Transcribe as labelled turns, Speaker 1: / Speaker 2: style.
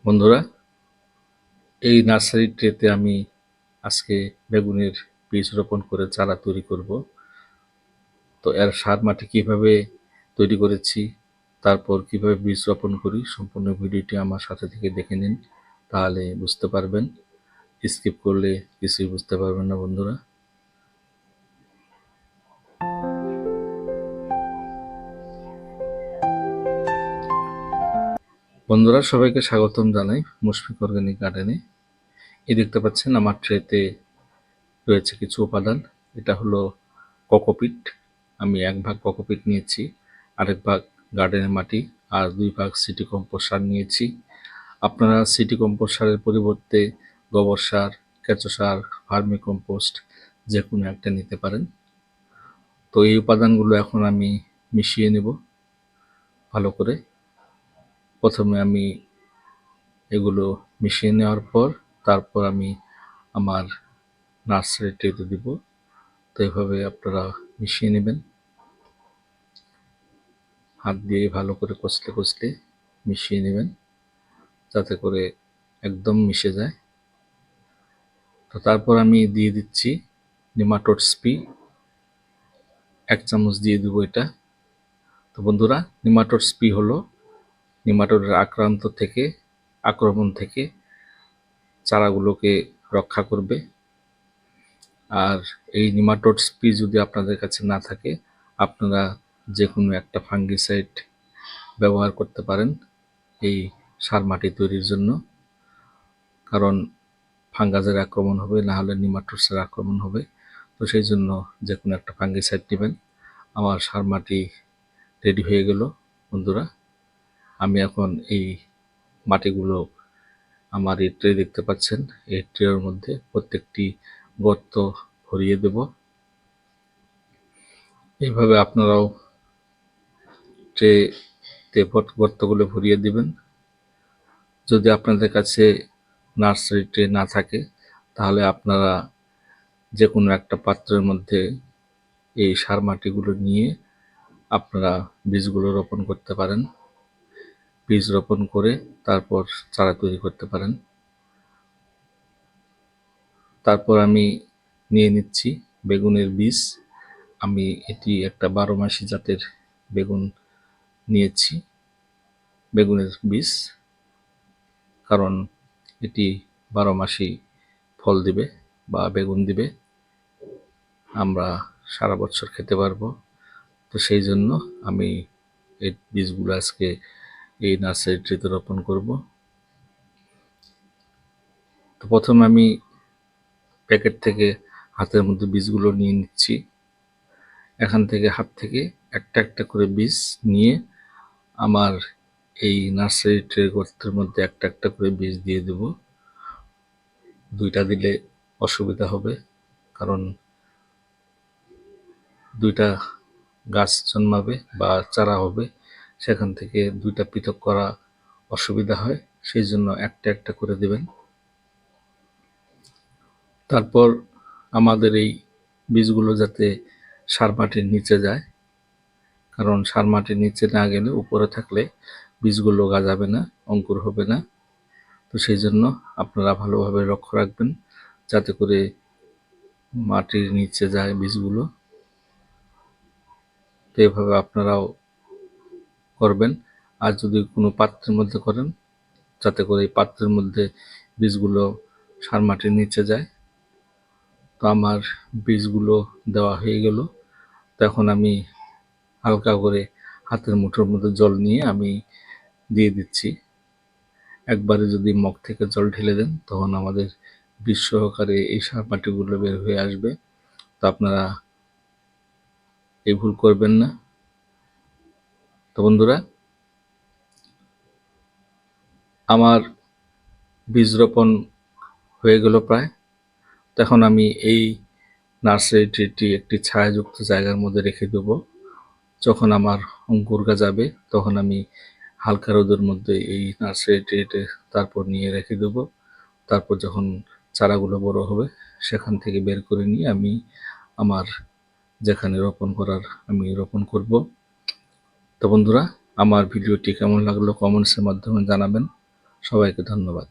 Speaker 1: বন্ধুরা, এই নার্সারি ট্রেতে আমি আজকে বেগুনের বীজ রোপণ করে চারা তৈরি করব। তো এর সার মাটি কিভাবে তৈরি করেছি, তারপর কিভাবে বীজ রোপণ করি, সম্পূর্ণ ভিডিওটি আমার সাথে থেকে দেখে নিন, তাহলে বুঝতে পারবেন। স্কিপ করলে কিছুই বুঝতে পারবেন না বন্ধুরা। বন্ধুরা, সবাইকে স্বাগতম জানাই মুশফিক অর্গানিক গার্ডেনে। এই দেখতে পাচ্ছেন আমার ট্রেতে রয়েছে কিছু উপাদান। এটা হলো কোকোপিট। আমি 1 ভাগ কোকোপিট নিয়েছি, আরেক ভাগ গার্ডেনের মাটি, আর 2 ভাগ সিটি কম্পোস্ট সার নিয়েছি। আপনারা সিটি কম্পোস্ট সারের পরিবর্তে গোবর সার, কেঁচো সার, ভার্মি কম্পোস্ট যে কোনো একটা নিতে পারেন। তো এই উপাদানগুলো এখন আমি মিশিয়ে নেব ভালো করে। প্রথমে আমি এগুলো মিশিয়ে নেওয়ার পর তারপর আমি আমার নার্সারি ট্রেতে দিব। তো এইভাবে আপনারা মিশিয়ে নেবেন, হাত দিয়ে ভালো করে কষলে কষলে মিশিয়ে নেবেন, যাতে করে একদম মিশে যায়। তো তারপর আমি দিয়ে দিচ্ছি নেমাটোড স্প্রে, 1 চামচ দিয়ে দেবো এটা। তো বন্ধুরা, নেমাটোড স্প্রে হলো নেমাটোডের আক্রমণ থেকে চারাগুলোকে রক্ষা করবে। আর এই নেমাটোড স্প্রে যদি আপনাদের কাছে না থাকে, আপনারা যে কোনো একটা ফাঙ্গিসাইড ব্যবহার করতে পারেন এই সার মাটি তৈরির জন্য। কারণ ফাঙ্গাসের আক্রমণ হবে, না হলে নেমাটোডসের আক্রমণ হবে। তো সেই জন্য যে কোনো একটা ফাঙ্গিসাইড নেবেন। আমার সার মাটি রেডি হয়ে গেল বন্ধুরা। আমি এখন এই মাটিগুলো আমার এই ট্রে দেখতে পাচ্ছেন, এই ট্রের মধ্যে প্রত্যেকটি গর্ত ভরিয়ে দেব। এইভাবে আপনারাও ট্রেতে গর্তগুলো ভরিয়ে দিবেন। যদি আপনাদের কাছে নার্সারি ট্রে না থাকে, তাহলে আপনারা যে কোনো একটা পাত্রের মধ্যে এই সার মাটিগুলো নিয়ে আপনারা বীজগুলো রোপণ করতে পারেন। বীজ রোপণ করে তারপর চারা তৈরি করতে পারেন। তারপর আমি নিয়ে নিচ্ছি বেগুনের বীজ। আমি এটি একটা 12 মাসি জাতের বেগুন নিয়েছি, বেগুনের বীজ, কারণ এটি 12 মাসই ফল দিবে বা বেগুন দিবে, আমরা সারা বছর খেতে পারবো। তো সেই জন্য আমি এই বীজগুলো আজকে এই নার্সারি ট্রেতে রোপণ করব। তো প্রথমে আমি প্যাকেট থেকে হাতের মধ্যে বীজগুলো নিয়ে নিচ্ছি। এখান থেকে হাত থেকে একটা একটা করে বীজ নিয়ে আমার এই নার্সারি ট্রে গর্তের মধ্যে একটা একটা করে বীজ দিয়ে দেব। 2টা দিলে অসুবিধা হবে, কারণ 2টা গাছ জন্মাবে বা চারা হবে, সেখান থেকে 2টা পৃথক করা অসুবিধা হয়। সেই জন্য একটা একটা করে দেবেন। তারপর আমাদের এই বীজগুলো যাতে সার মাটির নিচে যায়, কারণ সার মাটির নিচে না গেলে উপরে থাকলে বীজগুলো গজাবে না, অঙ্কুর হবে না। তো সেই জন্য আপনারা ভালোভাবে লক্ষ্য রাখবেন যাতে করে মাটির নিচে যায় বীজগুলো। তো এভাবে আপনারাও করবেন। আর যদি কোনো পাত্রের মধ্যে করেন, যাতে করে এই পাত্রের মধ্যে বীজগুলো সার মাটির নিচে যায়। তো আমার বীজগুলো দেওয়া হয়ে গেল। তখন আমি হালকা করে হাতের মুঠোর মধ্যে জল নিয়ে আমি দিয়ে দিচ্ছি। একবারে যদি মগ থেকে জল ঢেলে দেন, তখন আমাদের বীজ সহকারে এই সার মাটিগুলো বের হয়ে আসবে। তো আপনারা এই ভুল করবেন না। তো বন্ধুরা, আমার বীজ রোপণ হয়ে গেল প্রায়। তখন আমি এই নার্সারি ট্রেটি একটি ছায়াযুক্ত জায়গার মধ্যে রেখে দেব। যখন আমার অঙ্কুর গজাবে, তখন আমি হালকা রোদের মধ্যে এই নার্সারি ট্রেতে তারপর নিয়ে রেখে দেব। তারপর যখন চারাগুলো বড় হবে, সেখান থেকে বের করে নিয়ে আমি আমার যেখানে রোপণ করার আমি রোপণ করব। তো বন্ধুরা, আমার ভিডিওটি কেমন লাগলো কমেন্টসের মাধ্যমে জানাবেন। সবাইকে ধন্যবাদ।